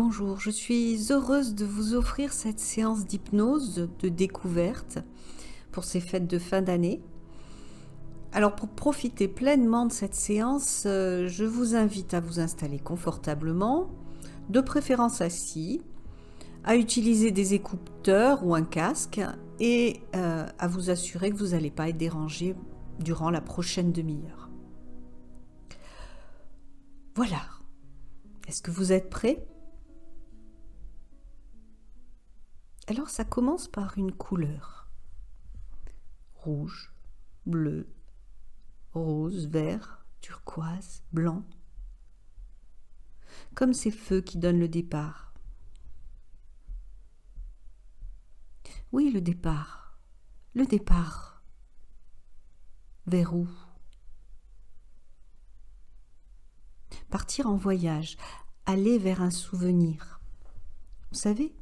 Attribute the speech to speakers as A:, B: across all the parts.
A: Bonjour, je suis heureuse de vous offrir cette séance d'hypnose de découverte pour ces fêtes de fin d'année. Alors pour profiter pleinement de cette séance, je vous invite à vous installer confortablement, de préférence assis, à utiliser des écouteurs ou un casque et à vous assurer que vous n'allez pas être dérangé durant la prochaine demi-heure. Voilà. Est-ce que vous êtes prêts ? Alors ça commence par une couleur. Rouge, bleu, rose, vert, turquoise, blanc. Comme ces feux qui donnent le départ. Oui, le départ. Le départ. Vers où ? Partir en voyage, aller vers un souvenir. Vous savez ?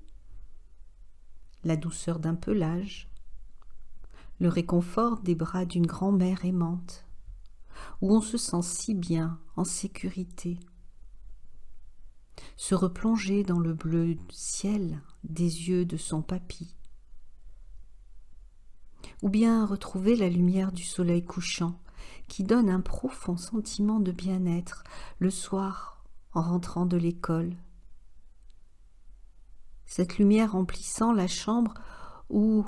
A: La douceur d'un pelage, le réconfort des bras d'une grand-mère aimante, où on se sent si bien, en sécurité. Se replonger dans le bleu ciel des yeux de son papy. Ou bien retrouver la lumière du soleil couchant, qui donne un profond sentiment de bien-être le soir en rentrant de l'école. Cette lumière remplissant la chambre où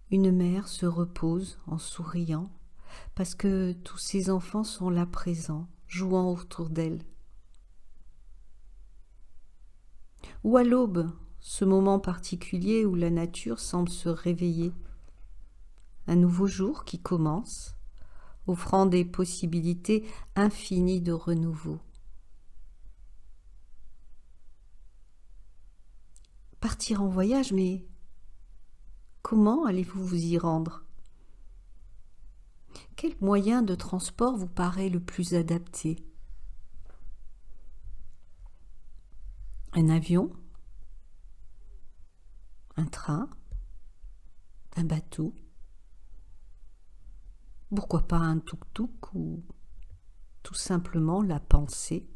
A: une mère se repose en souriant parce que tous ses enfants sont là présents, jouant autour d'elle. Ou à l'aube, ce moment particulier où la nature semble se réveiller. Un nouveau jour qui commence, offrant des possibilités infinies de renouveau. Partir en voyage, mais comment allez-vous vous y rendre ? Quel moyen de transport vous paraît le plus adapté ? Un avion ? Un train ? Un bateau ? Pourquoi pas un tuk-tuk ou tout simplement la pensée ?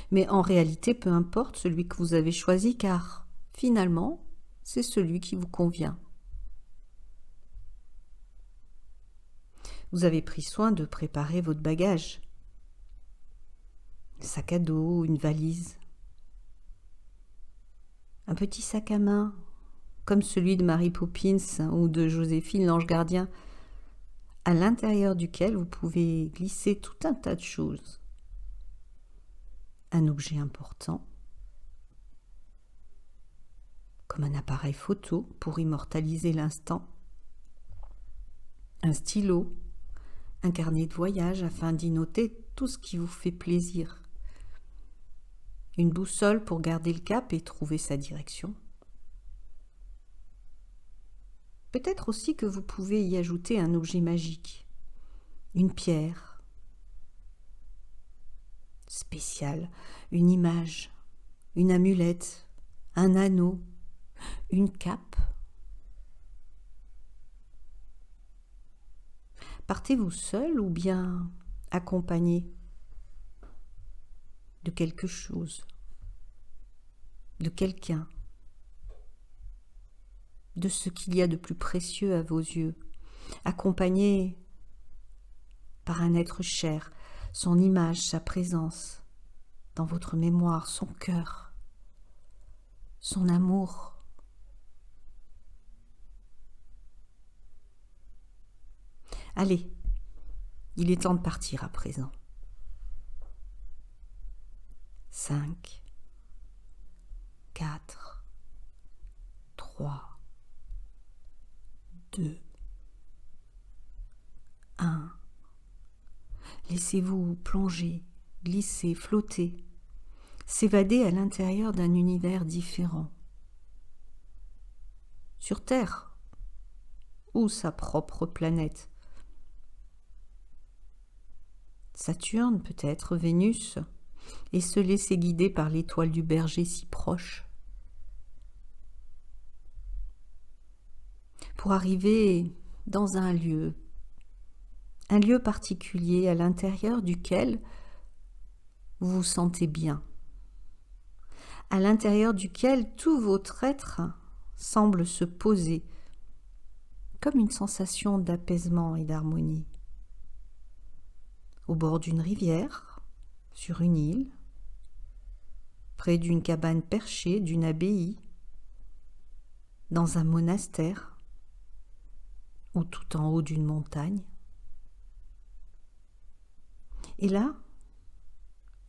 A: Mais en réalité, peu importe celui que vous avez choisi, car finalement, c'est celui qui vous convient. Vous avez pris soin de préparer votre bagage. Un sac à dos, une valise. Un petit sac à main, comme celui de Mary Poppins ou de Joséphine l'ange gardien, à l'intérieur duquel vous pouvez glisser tout un tas de choses. Un objet important, comme un appareil photo pour immortaliser l'instant, un stylo, un carnet de voyage afin d'y noter tout ce qui vous fait plaisir, une boussole pour garder le cap et trouver sa direction. Peut-être aussi que vous pouvez y ajouter un objet magique, une pierre spéciale, une image, une amulette, un anneau, une cape. Partez-vous seul ou bien accompagné de quelque chose, de quelqu'un, de ce qu'il y a de plus précieux à vos yeux, accompagné par un être cher, son image, sa présence dans votre mémoire, son cœur, son amour. Allez, il est temps de partir à présent. 5, 4, 3, 2, 1. Laissez-vous plonger, glisser, flotter, s'évader à l'intérieur d'un univers différent. Sur Terre ou sa propre planète. Saturne peut-être, Vénus, et se laisser guider par l'étoile du berger si proche. Pour arriver dans un lieu particulier à l'intérieur duquel vous vous sentez bien, à l'intérieur duquel tout votre être semble se poser, comme une sensation d'apaisement et d'harmonie. Au bord d'une rivière, sur une île, près d'une cabane perchée, d'une abbaye, dans un monastère ou tout en haut d'une montagne. Et là,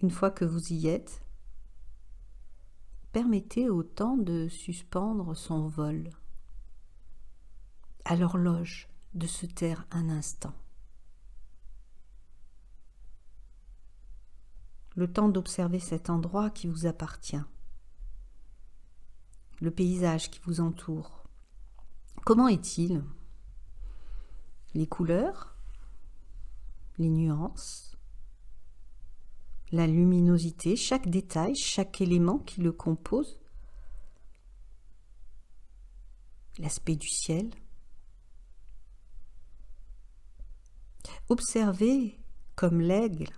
A: une fois que vous y êtes, permettez au temps de suspendre son vol, à l'horloge de se taire un instant. Le temps d'observer cet endroit qui vous appartient, le paysage qui vous entoure. Comment est-il? Les couleurs, les nuances, la luminosité, chaque détail, chaque élément qui le compose, l'aspect du ciel. Observez comme l'aigle,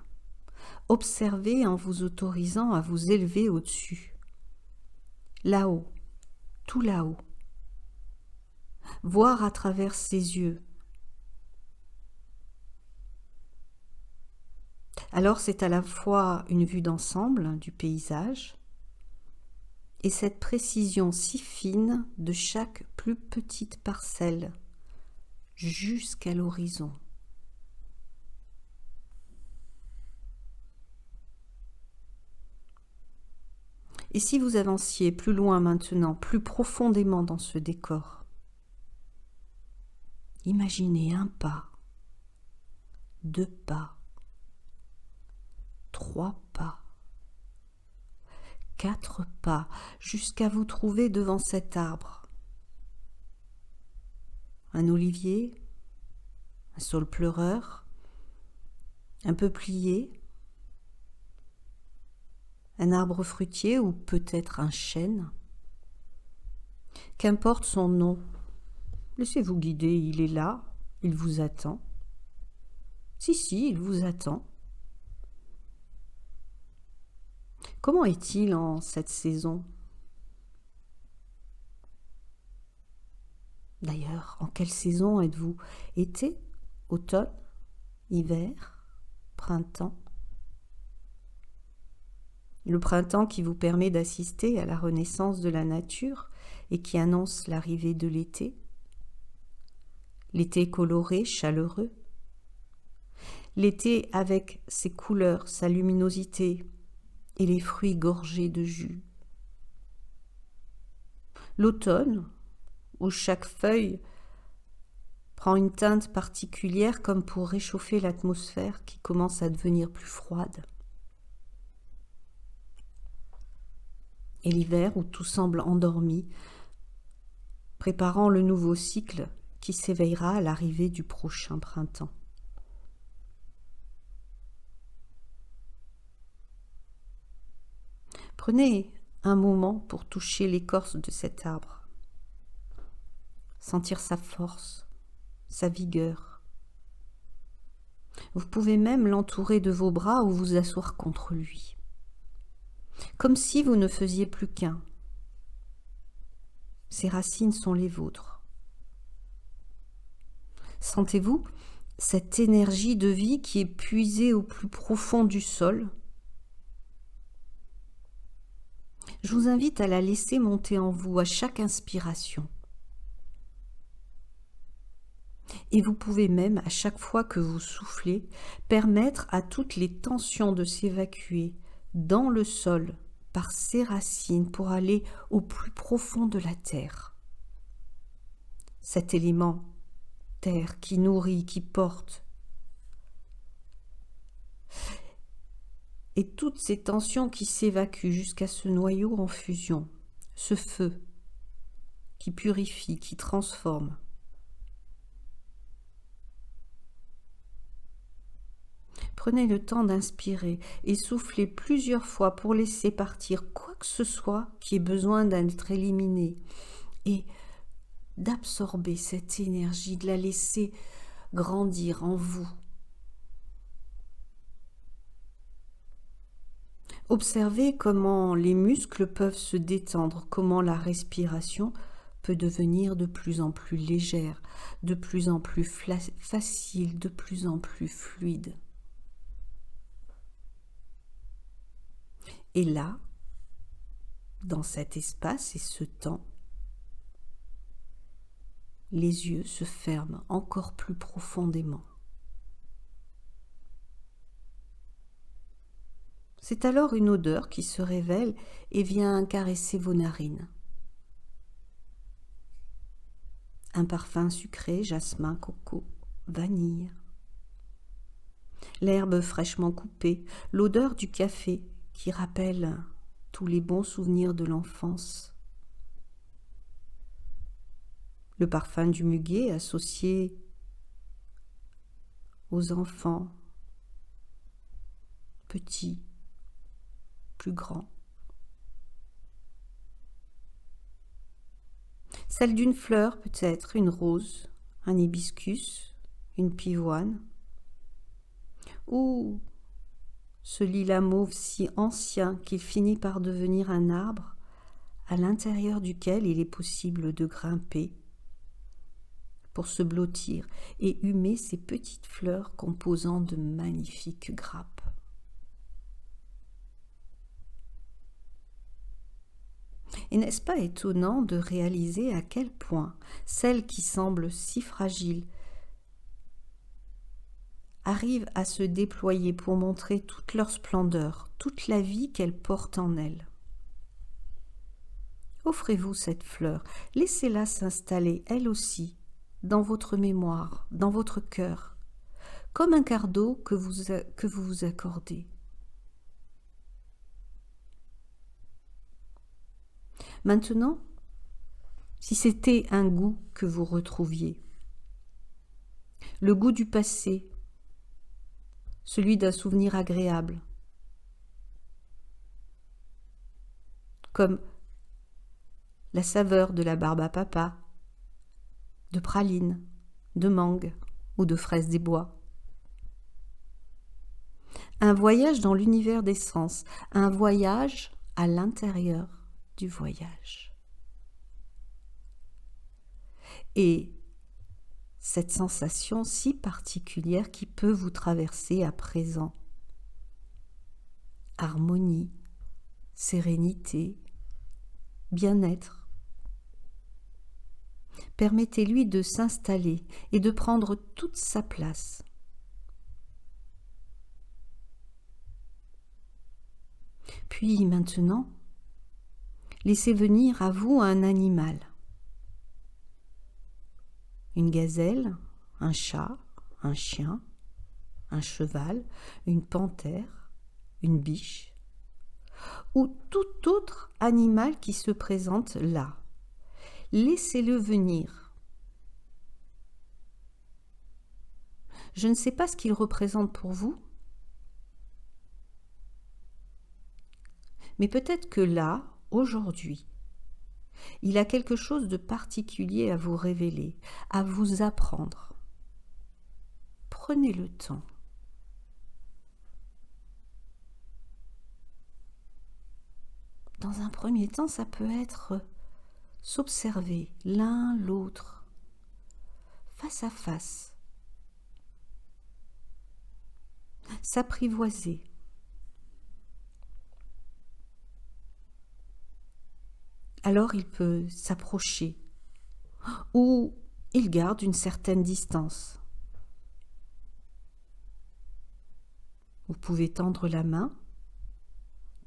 A: observez en vous autorisant à vous élever au-dessus, là-haut, tout là-haut, voir à travers ses yeux. Alors c'est à la fois une vue d'ensemble du paysage et cette précision si fine de chaque plus petite parcelle jusqu'à l'horizon. Et si vous avanciez plus loin maintenant, plus profondément dans ce décor, imaginez un pas, 2 pas, 3 pas, 4 pas, jusqu'à vous trouver devant cet arbre. Un olivier, un saule pleureur, un peuplier, un arbre fruitier ou peut-être un chêne. Qu'importe son nom, laissez-vous guider, il est là, il vous attend. Si, il vous attend. Comment est-il en cette saison? D'ailleurs, en quelle saison êtes-vous? Été, automne, hiver, printemps? Le printemps qui vous permet d'assister à la renaissance de la nature et qui annonce l'arrivée de l'été. L'été coloré, chaleureux. L'été avec ses couleurs, sa luminosité et les fruits gorgés de jus. L'automne, où chaque feuille prend une teinte particulière comme pour réchauffer l'atmosphère qui commence à devenir plus froide. Et l'hiver où tout semble endormi, préparant le nouveau cycle qui s'éveillera à l'arrivée du prochain printemps. Prenez un moment pour toucher l'écorce de cet arbre, sentir sa force, sa vigueur. Vous pouvez même l'entourer de vos bras ou vous asseoir contre lui. Comme si vous ne faisiez plus qu'un. Ses racines sont les vôtres. Sentez-vous cette énergie de vie qui est puisée au plus profond du sol? Je vous invite à la laisser monter en vous à chaque inspiration. Et vous pouvez même, à chaque fois que vous soufflez, permettre à toutes les tensions de s'évacuer dans le sol par ses racines pour aller au plus profond de la terre. Cet élément, terre, qui nourrit, qui porte. Et toutes ces tensions qui s'évacuent jusqu'à ce noyau en fusion, ce feu qui purifie, qui transforme. Prenez le temps d'inspirer et soufflez plusieurs fois pour laisser partir quoi que ce soit qui ait besoin d'être éliminé et d'absorber cette énergie, de la laisser grandir en vous. Observez comment les muscles peuvent se détendre, comment la respiration peut devenir de plus en plus légère, de plus en plus facile, de plus en plus fluide. Et là, dans cet espace et ce temps, les yeux se ferment encore plus profondément. C'est alors une odeur qui se révèle et vient caresser vos narines. Un parfum sucré, jasmin, coco, vanille. L'herbe fraîchement coupée, l'odeur du café qui rappelle tous les bons souvenirs de l'enfance. Le parfum du muguet associé aux enfants, petits, plus grands. Celle d'une fleur peut-être, une rose, un hibiscus, une pivoine, ou ce lilas mauve si ancien qu'il finit par devenir un arbre à l'intérieur duquel il est possible de grimper pour se blottir et humer ces petites fleurs composant de magnifiques grappes. Et n'est-ce pas étonnant de réaliser à quel point celles qui semblent si fragiles arrivent à se déployer pour montrer toute leur splendeur, toute la vie qu'elles portent en elles. Offrez-vous cette fleur, laissez-la s'installer, elle aussi, dans votre mémoire, dans votre cœur, comme un cadeau que vous vous accordez. Maintenant, si c'était un goût que vous retrouviez, le goût du passé, celui d'un souvenir agréable, comme la saveur de la barbe à papa, de praline, de mangue ou de fraises des bois. Un voyage dans l'univers des sens, un voyage à l'intérieur du voyage. Et cette sensation si particulière qui peut vous traverser à présent. Harmonie, sérénité, bien-être. Permettez-lui de s'installer et de prendre toute sa place. Puis maintenant, laissez venir à vous un animal. Une gazelle, un chat, un chien, un cheval, une panthère, une biche, ou tout autre animal qui se présente là. Laissez-le venir. Je ne sais pas ce qu'il représente pour vous, mais peut-être que là, aujourd'hui, il a quelque chose de particulier à vous révéler, à vous apprendre. Prenez le temps. Dans un premier temps, ça peut être s'observer l'un l'autre, face à face, s'apprivoiser. Alors il peut s'approcher ou il garde une certaine distance. Vous pouvez tendre la main,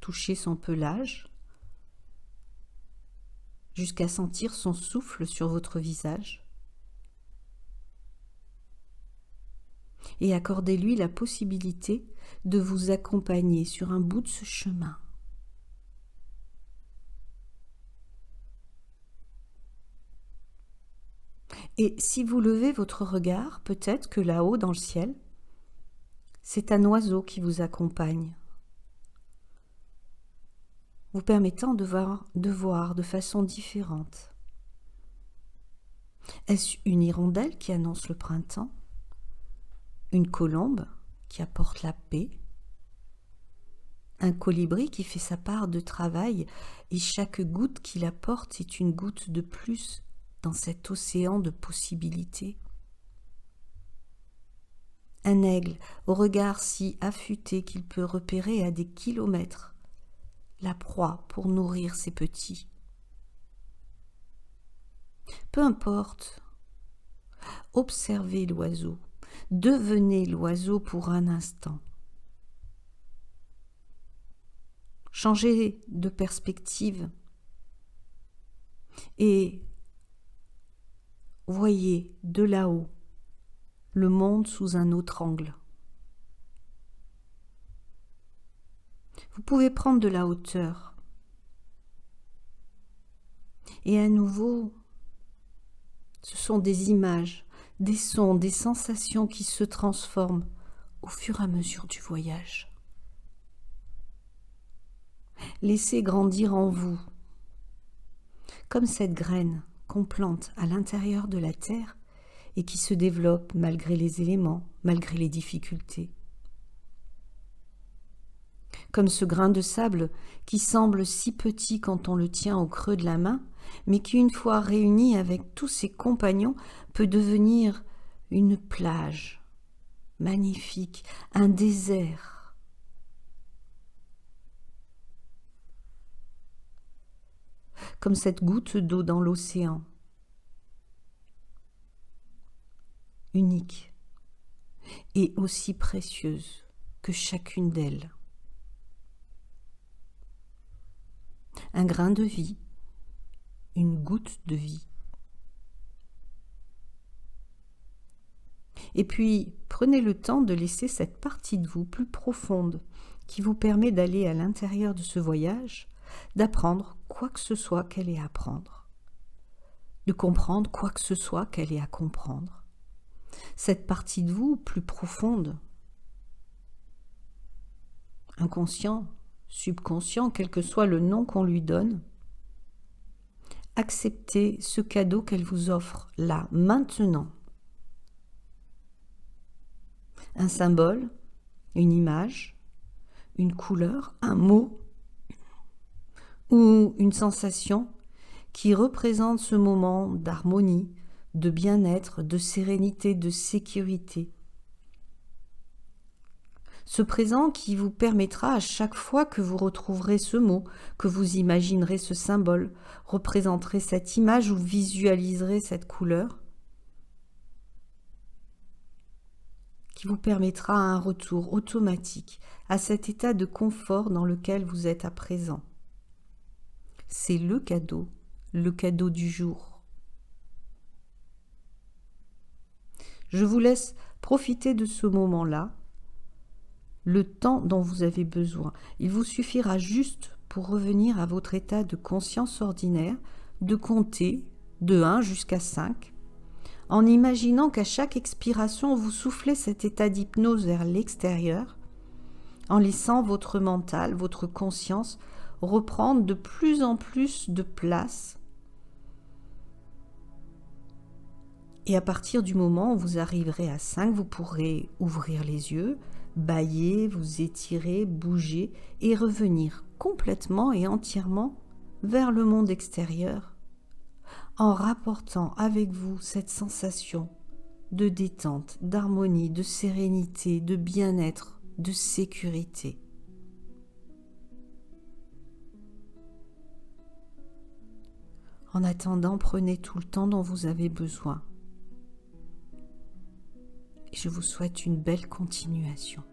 A: toucher son pelage, jusqu'à sentir son souffle sur votre visage. Et accordez-lui la possibilité de vous accompagner sur un bout de ce chemin. Et si vous levez votre regard, peut-être que là-haut dans le ciel, c'est un oiseau qui vous accompagne, vous permettant de voir de façon différente. Est-ce une hirondelle qui annonce le printemps? Une colombe qui apporte la paix? Un colibri qui fait sa part de travail et chaque goutte qu'il apporte est une goutte de plus dans cet océan de possibilités. Un aigle au regard si affûté qu'il peut repérer à des kilomètres la proie pour nourrir ses petits. Peu importe, observez l'oiseau, devenez l'oiseau pour un instant. Changez de perspective et voyez de là-haut le monde sous un autre angle. Vous pouvez prendre de la hauteur et à nouveau, ce sont des images, des sons, des sensations qui se transforment au fur et à mesure du voyage. Laissez grandir en vous, comme cette graine qu'on plante à l'intérieur de la terre et qui se développe malgré les éléments, malgré les difficultés. Comme ce grain de sable qui semble si petit quand on le tient au creux de la main, mais qui une fois réuni avec tous ses compagnons peut devenir une plage magnifique, un désert. Comme cette goutte d'eau dans l'océan, unique et aussi précieuse que chacune d'elles. Un grain de vie, une goutte de vie. Et puis, prenez le temps de laisser cette partie de vous plus profonde qui vous permet d'aller à l'intérieur de ce voyage, d'apprendre quoi que ce soit qu'elle ait à apprendre, de comprendre quoi que ce soit qu'elle ait à comprendre. Cette partie de vous plus profonde, inconscient, subconscient, quel que soit le nom qu'on lui donne, acceptez ce cadeau qu'elle vous offre là, maintenant. Un symbole, une image, une couleur, un mot ou une sensation qui représente ce moment d'harmonie, de bien-être, de sérénité, de sécurité. Ce présent qui vous permettra à chaque fois que vous retrouverez ce mot, que vous imaginerez ce symbole, représenterez cette image ou visualiserez cette couleur, qui vous permettra un retour automatique à cet état de confort dans lequel vous êtes à présent. C'est le cadeau du jour. Je vous laisse profiter de ce moment-là, le temps dont vous avez besoin. Il vous suffira juste pour revenir à votre état de conscience ordinaire, de compter de 1 jusqu'à 5, en imaginant qu'à chaque expiration, vous soufflez cet état d'hypnose vers l'extérieur, en laissant votre mental, votre conscience reprendre de plus en plus de place. Et à partir du moment où vous arriverez à 5, vous pourrez ouvrir les yeux, bâiller, vous étirer, bouger et revenir complètement et entièrement vers le monde extérieur en rapportant avec vous cette sensation de détente, d'harmonie, de sérénité, de bien-être, de sécurité. En attendant, prenez tout le temps dont vous avez besoin. Et je vous souhaite une belle continuation.